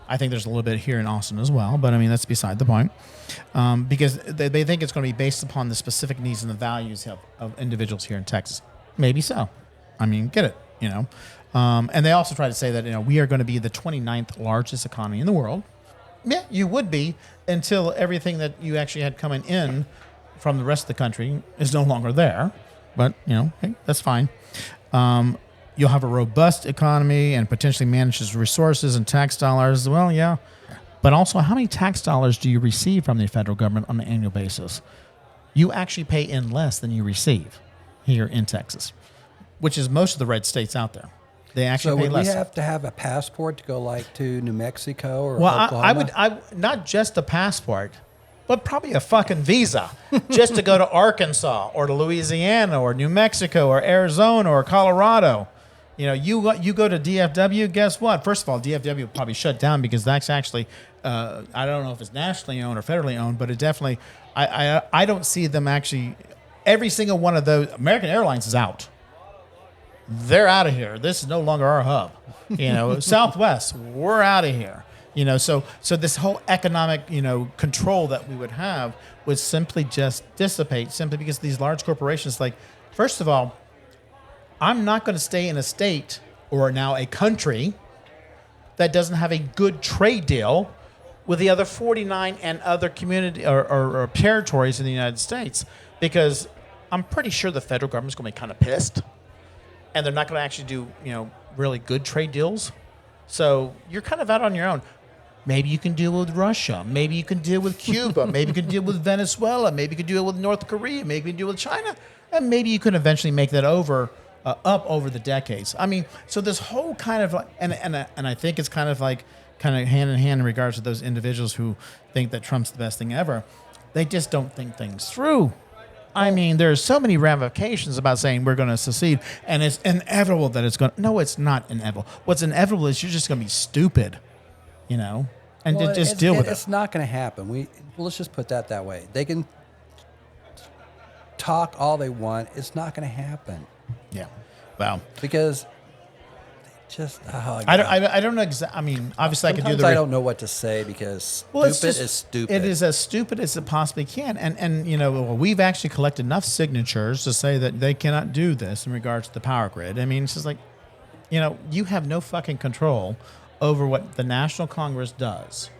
S1: I think there's a little bit here in Austin as well, but I mean, that's beside the point. Because they think it's going to be based upon the specific needs and the values of individuals here in Texas. Maybe so. I mean, get it, And they also try to say that, we are going to be the 29th largest economy in the world. Yeah, you would be until everything that you actually had coming in from the rest of the country is no longer there. But, hey, that's fine. You'll have a robust economy and potentially manages resources and tax dollars. Well, yeah. But also, how many tax dollars do you receive from the federal government on an annual basis? You actually pay in less than you receive here in Texas, which is most of the red states out there. They actually
S2: So
S1: pay
S2: would
S1: less.
S2: we have to have a passport to go like to New Mexico or
S1: Well,
S2: Oklahoma?
S1: I would not just a passport, but probably a fucking visa just to go to Arkansas or to Louisiana or New Mexico or Arizona or Colorado. You go to DFW. Guess what? First of all, DFW will probably shut down because that's actually I don't know if it's nationally owned or federally owned, but it definitely I don't see them actually. Every single one of those American Airlines is out. They're out of here. This is no longer our hub. Southwest, we're out of here. So this whole economic, control that we would have would simply just dissipate simply because these large corporations, like, first of all, I'm not going to stay in a state or now a country that doesn't have a good trade deal with the other 49 and other community or territories in the United States, because I'm pretty sure the federal government's going to be kind of pissed. And they're not going to actually do, really good trade deals. So you're kind of out on your own. Maybe you can deal with Russia. Maybe you can deal with Cuba. Maybe you can deal with Venezuela. Maybe you can deal with North Korea. Maybe you can deal with China. And maybe you can eventually make that up over the decades. I mean, so this whole kind of, and I think it's kind of hand in hand in regards to those individuals who think that Trump's the best thing ever. They just don't think things through. I mean, there's so many ramifications about saying we're going to secede, and it's inevitable that it's going to. No, it's not inevitable. What's inevitable is you're just going to be stupid, and just deal with it.
S2: It's not going to happen. Let's just put that way. They can talk all they want. It's not going to happen.
S1: Yeah. Wow.
S2: Because just
S1: I don't know exactly. I mean, obviously
S2: Sometimes
S1: I could do the.
S2: I don't know what to say because stupid is stupid.
S1: It is as stupid as it possibly can, and we've actually collected enough signatures to say that they cannot do this in regards to the power grid. I mean, it's just like, you have no fucking control over what the National Congress does.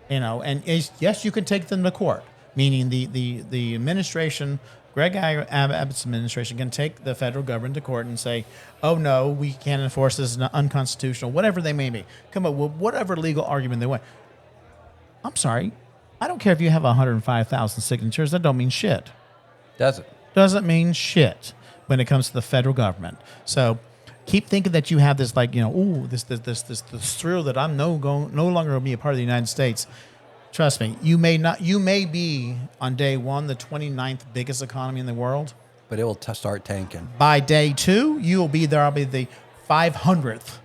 S1: And yes, you can take them to court, meaning the administration. Greg Abbott's administration can take the federal government to court and say, oh, no, we can't enforce this, it's unconstitutional, whatever they may be. Come up with whatever legal argument they want. I'm sorry. I don't care if you have 105,000 signatures. That don't mean shit. Doesn't mean shit when it comes to the federal government. So keep thinking that you have this, this thrill that I'm no longer going to be a part of the United States. Trust me, you may be on day one the 29th biggest economy in the world.
S2: But it will start tanking.
S1: By day two, you'll be there. I'll be the 500th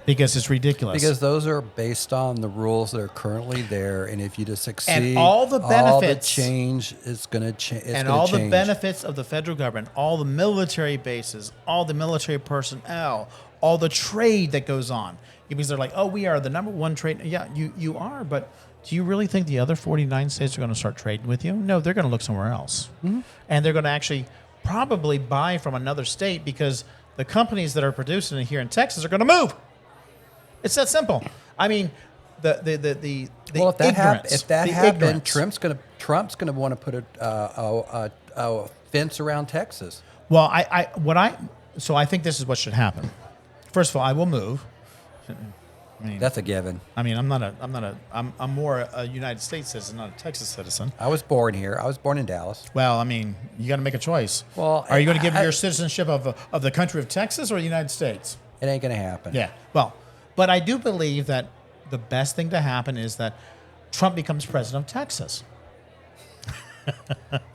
S1: because it's ridiculous.
S2: Because those are based on the rules that are currently there. And if you just succeed,
S1: and all the benefits,
S2: all the change is going to change.
S1: And all the benefits of the federal government, all the military bases, all the military personnel, all the trade that goes on. Because they're like, oh, we are the number one trade. Yeah, you are, but do you really think the other 49 states are going to start trading with you? No, they're going to look somewhere else. Mm-hmm. And they're going to actually probably buy from another state because the companies that are producing it here in Texas are going to move. It's that simple. I mean, the
S2: well, if that happened,
S1: ignorance.
S2: Trump's going to want to put a fence around Texas.
S1: Well, so I think this is what should happen. First of all, I will move. I mean,
S2: that's a given.
S1: I mean, I'm more a United States citizen, not a Texas citizen.
S2: I was born here. I was born in Dallas.
S1: Well, I mean, you got to make a choice.
S2: Well,
S1: are you going to give your citizenship of the country of Texas or the United States?
S2: It ain't going to happen.
S1: Yeah. Well, but I do believe that the best thing to happen is that Trump becomes president of Texas.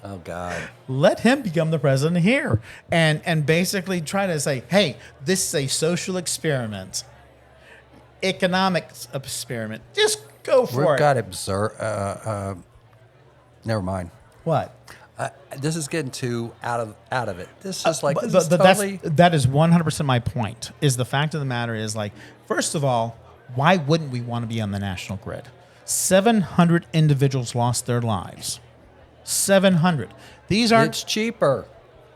S2: Oh God!
S1: Let him become the president here, and basically try to say, hey, this is a social experiment. Economics experiment. Just go for it.
S2: We've got to never mind.
S1: What?
S2: This is getting too out of it. This is like
S1: that is 100% my point. Is the fact of the matter is, like, first of all, why wouldn't we want to be on the national grid? 700 individuals lost their lives. 700. These aren't.
S2: It's cheaper.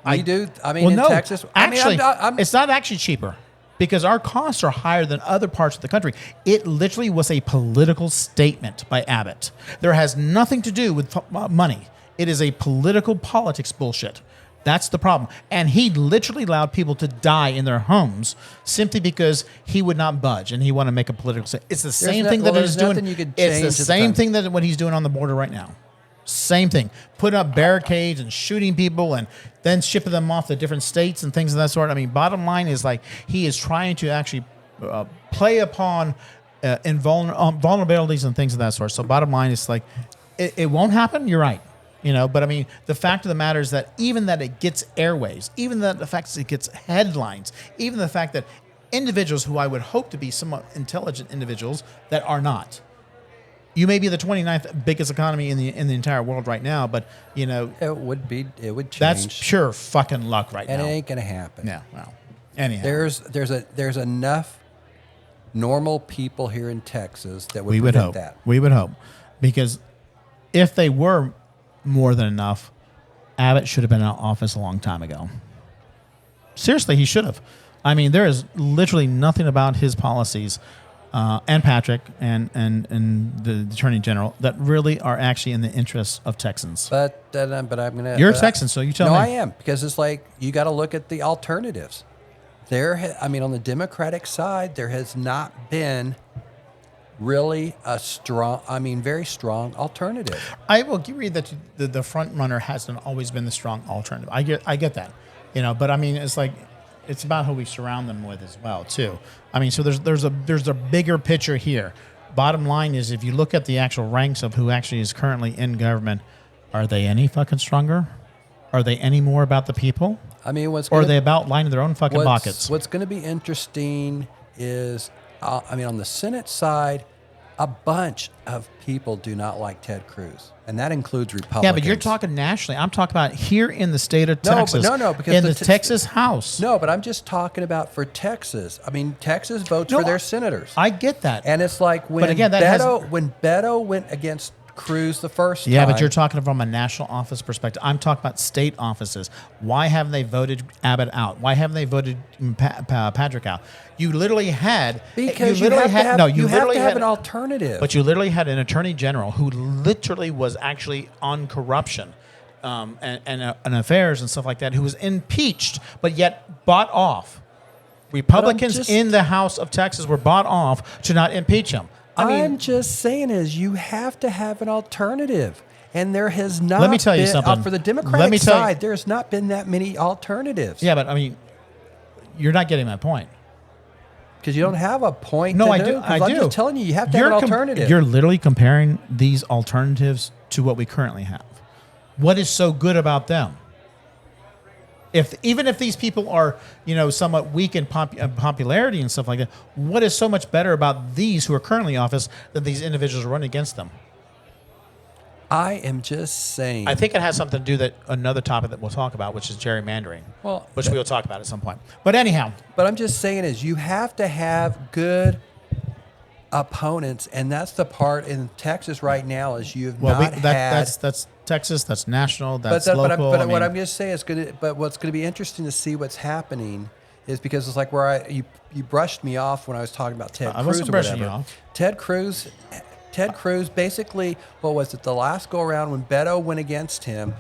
S2: In Texas.
S1: Actually, it's not actually cheaper. Because our costs are higher than other parts of the country. It literally was a political statement by Abbott. There has nothing to do with money. It is a political politics bullshit. That's the problem. And he literally allowed people to die in their homes simply because he would not budge and he wanted to make a political statement. It's the same thing that he's doing.
S2: nothing you could
S1: It's the
S2: change at the
S1: same
S2: time.
S1: thing that what he's doing on the border right now. Same thing. Putting up barricades and shooting people and then shipping them off to different states and things of that sort. I mean, bottom line is like he is trying to actually play upon vulnerabilities and things of that sort. So bottom line is like it won't happen. You're right. You know, but I mean, the fact of the matter is that even that it gets airwaves, even that the fact that it gets headlines, even the fact that individuals who I would hope to be somewhat intelligent individuals that are not. You may be the 29th biggest economy in the entire world right now, but you know
S2: It would change.
S1: that's pure fucking luck right
S2: and
S1: now.
S2: it ain't gonna happen.
S1: Yeah, well, anyhow,
S2: There's enough normal people here in Texas that would
S1: we would
S2: prevent
S1: hope.
S2: that.
S1: We would hope because if they were more than enough, Abbott should have been in office a long time ago. Seriously, he should have. I mean, there is literally nothing about his policies and Patrick and the Attorney General that really are actually in the interests of Texans.
S2: But I'm gonna.
S1: You're a
S2: but
S1: Texan, so you tell
S2: no,
S1: me.
S2: I am because it's like you got to look at the alternatives. I mean, on the Democratic side, there has not been really a strong, very strong alternative.
S1: I will agree that the front runner hasn't always been the strong alternative. I get that, you know. But I mean, it's like it's about who we surround them with as well, too. I mean, so there's a bigger picture here. Bottom line is, if you look at the actual ranks of who actually is currently in government, are they any fucking stronger? Are they any more about the people?
S2: I mean,
S1: Or are they about lining their own fucking pockets?
S2: What's going to be interesting is, on the Senate side, a bunch of people do not like Ted Cruz, and that includes Republicans.
S1: Yeah, but you're talking nationally. I'm talking about here in the state of
S2: No, but
S1: Texas.
S2: no, because
S1: in
S2: the
S1: the
S2: t-
S1: Texas House.
S2: No, but I'm just talking about for Texas. I mean, Texas votes
S1: No,
S2: for their senators.
S1: I get that.
S2: And it's like when
S1: again, that
S2: when Beto went against Cruz the first time.
S1: Yeah, but you're talking from a national office perspective. I'm talking about state offices. Why haven't they voted Abbott out? Why haven't they voted Patrick out? You literally had
S2: because
S1: you literally had no. You
S2: you have
S1: literally
S2: to have
S1: had
S2: an alternative.
S1: But you literally had an attorney general who literally was actually on corruption and affairs and stuff like that, who was impeached, but yet bought off. Republicans in the House of Texas were bought off to not impeach him.
S2: I'm just saying is you have to have an alternative. And there has not
S1: Let me tell you
S2: been,
S1: something.
S2: for the
S1: Let me
S2: Democratic
S1: tell you-
S2: side, there's not been that many alternatives.
S1: Yeah, but I mean, you're not getting my point.
S2: Because you don't have a point
S1: No,
S2: to
S1: I
S2: do.
S1: do.
S2: 'Cause
S1: I
S2: I'm
S1: do.
S2: just telling you, you have to have an alternative.
S1: You're literally comparing these alternatives to what we currently have. What is so good about them? Even if these people are, somewhat weak in popularity and stuff like that, what is so much better about these who are currently in office than these individuals who run against them?
S2: I am just saying.
S1: I think it has something to do that another topic that we'll talk about, which is gerrymandering,
S2: Well,
S1: which we'll talk about at some point. But anyhow,
S2: But I'm just saying is you have to have good opponents, and that's the part in Texas right now is you've not had.
S1: that's Texas, that's national,
S2: But,
S1: that's
S2: that,
S1: local.
S2: but
S1: I mean,
S2: what I'm just saying is going to. But what's going to be interesting to see what's happening is because it's like where you brushed me off when I was talking about Ted
S1: I
S2: Cruz
S1: wasn't
S2: or
S1: brushing
S2: whatever.
S1: you off.
S2: Ted Cruz basically, what was it? The last go around when Beto went against him.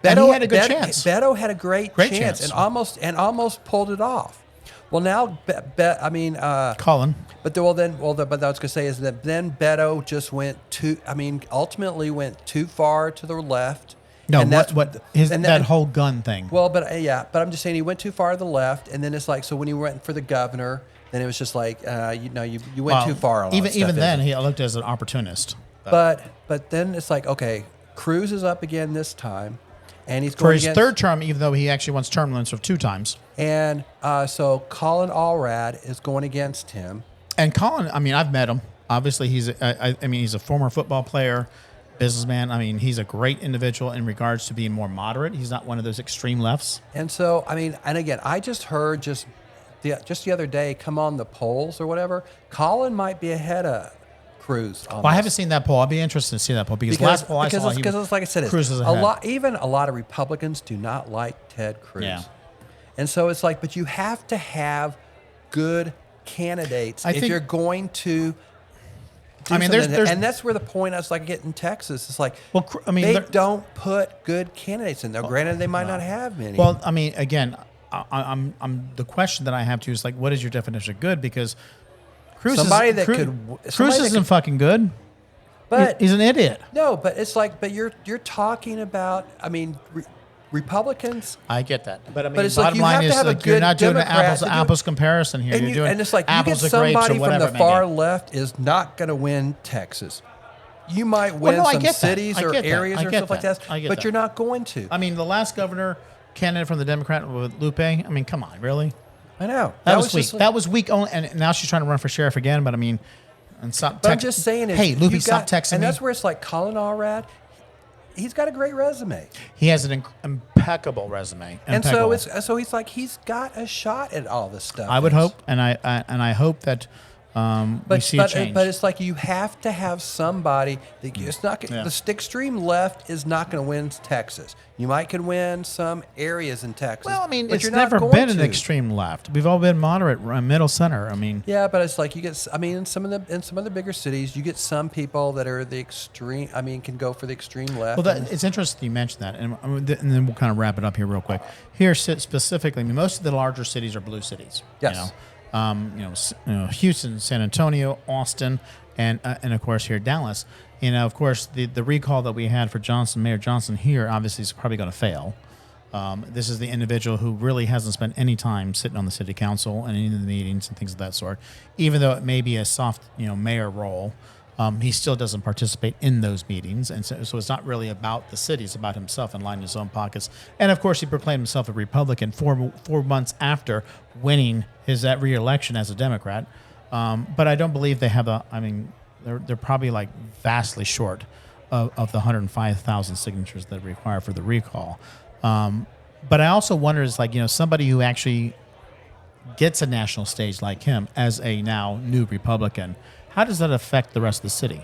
S1: And he had a good chance.
S2: Beto had a great
S1: chance.
S2: and almost pulled it off. Well, now,
S1: Colin.
S2: but I was going to say is that then Beto just ultimately went too far to the left.
S1: No,
S2: and
S1: that whole gun thing.
S2: Well, but I'm just saying he went too far to the left, and then it's like so when he went for the governor, then it was just like you went too far. On all that stuff,
S1: Even then,
S2: isn't it?
S1: he looked as an opportunist.
S2: But then it's like okay, Cruz is up again this time, and he's
S1: For
S2: going
S1: his
S2: against,
S1: third term, even though he actually wants term limits of 2 times.
S2: and so Colin Allred is going against him.
S1: And Colin, I mean, I've met him. Obviously, he's a former football player, businessman. I mean, he's a great individual in regards to being more moderate. He's not one of those extreme lefts.
S2: And so, and again, I just heard just the other day, come on the polls or whatever, Colin might be ahead of Cruz.
S1: Well, I haven't seen that poll. I'll be interested to see that poll because last poll I saw,
S2: because it's like I said,
S1: Cruz is
S2: a
S1: ahead.
S2: lot of Republicans do not like Ted Cruz.
S1: Yeah.
S2: And so it's like, but you have to have good candidates
S1: I
S2: if
S1: think-
S2: you're going to do
S1: I mean,
S2: something.
S1: there's-
S2: And that's where the point I was like getting Texas. It's like,
S1: Well, I mean,
S2: they
S1: there-
S2: don't put good candidates in there. Granted, they might not have many.
S1: Well, I mean, again, I'm the question that I have to is like, what is your definition of good? Because Cruz
S2: Somebody
S1: is,
S2: that
S1: Cruz,
S2: could-
S1: Cruz
S2: somebody that
S1: isn't
S2: could-
S1: fucking good.
S2: but
S1: He's an idiot.
S2: no, but it's like, but you're talking about. I mean, Republicans.
S1: I get that, but I mean,
S2: But it's like
S1: bottom
S2: you
S1: line
S2: have to
S1: is
S2: have a
S1: like you're
S2: good
S1: not doing an
S2: Democrat
S1: apples
S2: to
S1: to
S2: do-
S1: apples comparison here. You're doing
S2: And it's like you get
S1: apples to grapes
S2: somebody
S1: or
S2: from
S1: whatever.
S2: the
S1: it may
S2: far
S1: be.
S2: left is not going to win Texas. You might
S1: Well,
S2: win
S1: no, I
S2: some
S1: get that.
S2: cities
S1: I
S2: or
S1: get that.
S2: areas
S1: I
S2: or
S1: get
S2: stuff like
S1: that.
S2: that,
S1: I get
S2: but
S1: that.
S2: you're not going to.
S1: I mean, the last governor candidate from the Democrat with Lupe. I mean, come on, really?
S2: I know
S1: That was weak.
S2: just like-
S1: That was weak. Only, and now she's trying to run for sheriff again. But I mean, and stop.
S2: But I'm just saying, is
S1: hey, Lupe,
S2: you
S1: stop
S2: got-
S1: texting
S2: and
S1: me.
S2: that's where it's like Colin Allred. He's got a great resume,
S1: He has an impeccable resume.
S2: and so
S1: Impeccable.
S2: it's so he's like he's got a shot at all this stuff.
S1: I would
S2: It's-
S1: hope, and I hope that we
S2: But
S1: see a change.
S2: but it's like you have to have somebody that it's not
S1: Yeah.
S2: the extreme left is not going to win Texas. You might could win some areas in Texas.
S1: well, I mean,
S2: but
S1: it's
S2: you're not
S1: never
S2: going
S1: been an
S2: to.
S1: extreme left. We've all been moderate, middle center. I mean,
S2: Yeah, but it's like you get. I mean, in some of the bigger cities, you get some people that are the extreme. I mean, can go for the extreme left.
S1: well,
S2: and-
S1: it's interesting you mentioned that, and then we'll kind of wrap it up here real quick. Here, specifically, I mean, most of the larger cities are blue cities.
S2: Yes.
S1: You know, Houston, San Antonio, Austin, and of course here Dallas. You know, of course, the recall that we had for Mayor Johnson here, obviously is probably going to fail. This is the individual who really hasn't spent any time sitting on the city council and any of the meetings and things of that sort. Even though it may be a soft, mayor role, he still doesn't participate in those meetings, and so it's not really about the city; it's about himself and lining his own pockets. And of course, he proclaimed himself a Republican 4 months after winning his re-election as a Democrat. But I don't believe they have a. I mean, they're probably like vastly short of the 105,000 signatures that are required for the recall. But I also wonder is like, somebody who actually gets a national stage like him as a now new Republican, how does that affect the rest of the city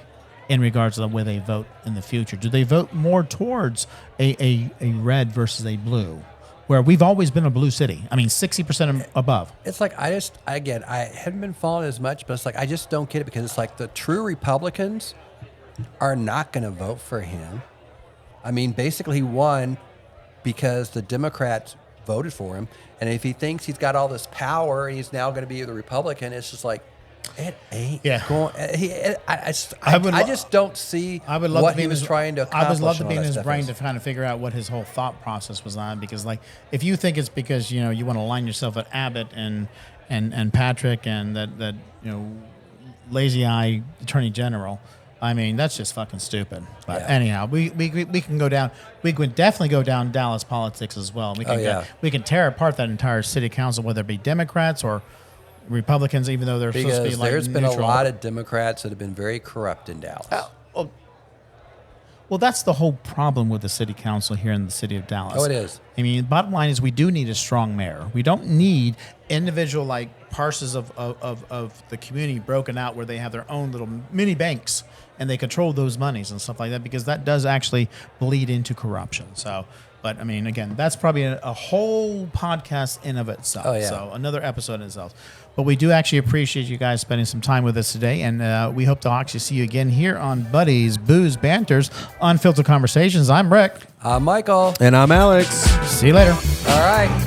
S1: in regards to the way they vote in the future? Do they vote more towards a red versus a blue, where we've always been a blue city? I mean, 60% above.
S2: It's like I haven't been following as much, but it's like I just don't get it because it's like the true Republicans are not going to vote for him. I mean, basically he won because the Democrats voted for him, and if he thinks he's got all this power and he's now going to be the Republican, it's just like it ain't going. I just don't see
S1: I would love
S2: what
S1: to be
S2: he
S1: in
S2: was
S1: his,
S2: trying to accomplish.
S1: I would love to
S2: and
S1: be
S2: all
S1: in
S2: that
S1: his
S2: stuff
S1: brain
S2: is.
S1: to kind of figure out what his whole thought process was on. Because, like, if you think it's because you want to align yourself with Abbott and Patrick and that lazy eye attorney general, I mean, that's just fucking stupid. But
S2: Yeah.
S1: anyhow, we can go down. We could definitely go down Dallas politics as well. We can we can tear apart that entire city council, whether it be Democrats or Republicans, even though they're supposed to be
S2: Because
S1: like
S2: there's been
S1: neutral.
S2: a lot of Democrats that have been very corrupt in Dallas.
S1: Well, that's the whole problem with the city council here in the city of Dallas.
S2: Oh, it is.
S1: I mean, bottom line is we do need a strong mayor. We don't need individual like parcels of the community broken out where they have their own little mini banks and they control those monies and stuff like that, because that does actually bleed into corruption. So, but I mean, again, that's probably a whole podcast in of itself.
S2: Oh, yeah.
S1: So another episode in itself. But we do actually appreciate you guys spending some time with us today, and we hope to actually see you again here on Buddies, Booze, Banters, Unfiltered Conversations. I'm Rick.
S2: Michael.
S3: And I'm Alex.
S1: See you later.
S2: All right.